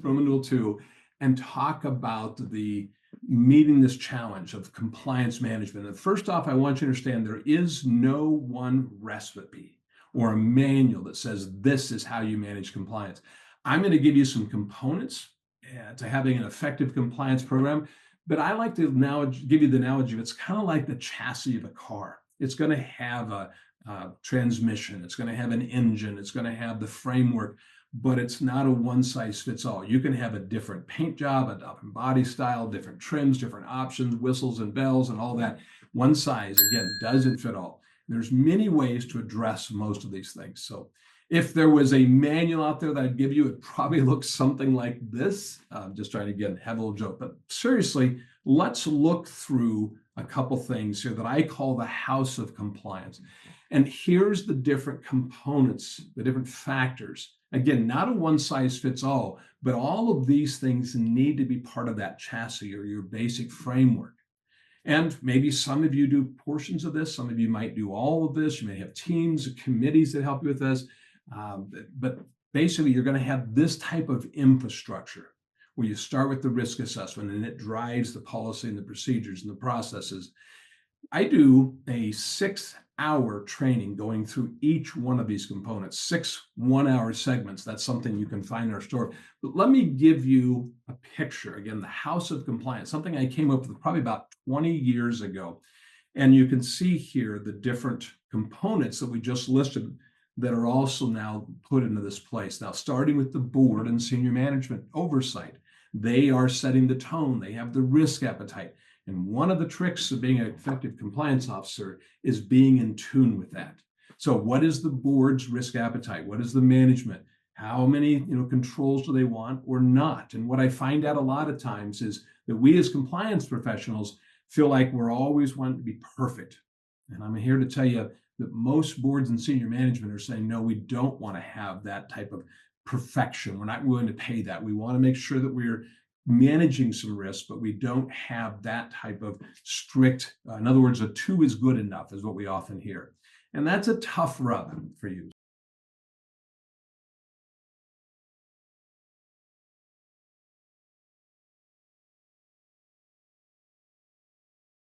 Roman numeral two, and talk about the meeting this challenge of compliance management. And first off, I want you to understand there is no one recipe or a manual that says this is how you manage compliance. I'm going to give you some components to having an effective compliance program, but I like to now give you the analogy of it's kind of like the chassis of a car. It's going to have a transmission, it's going to have an engine, it's going to have the framework, but it's not a one size fits all. You can have a different paint job, a different body style, different trims, different options, whistles and bells and all that. One size, again, doesn't fit all. There's many ways to address most of these things. So if there was a manual out there that I'd give you, it probably looks something like this. Just trying to, again, have a little joke, but seriously, let's look through a couple things here that I call the house of compliance. And here's the different components, the different factors. Again, not a one size fits all, but all of these things need to be part of that chassis or your basic framework. And maybe some of you do portions of this. Some of you might do all of this. You may have teams, committees that help you with this. But basically, you're going to have this type of infrastructure where you start with the risk assessment and it drives the policy and the procedures and the processes. I do a 6-hour training going through each one of these components, 6 one-hour segments. That's something you can find in our store. But let me give you a picture. Again, the house of compliance, something I came up with probably about 20 years ago. And you can see here the different components that we just listed that are also now put into this place. Now, starting with the board and senior management oversight, they are setting the tone. They have the risk appetite. And one of the tricks of being an effective compliance officer is being in tune with that. So what is the board's risk appetite? What is the management? How many controls do they want or not? And what I find out a lot of times is that we as compliance professionals feel like we're always wanting to be perfect. And I'm here to tell you that most boards and senior management are saying, no, we don't want to have that type of perfection. We're not willing to pay that. We want to make sure that we're managing some risk, but we don't have that type of strict, in other words, a 2 is good enough is what we often hear. And that's a tough rub for you.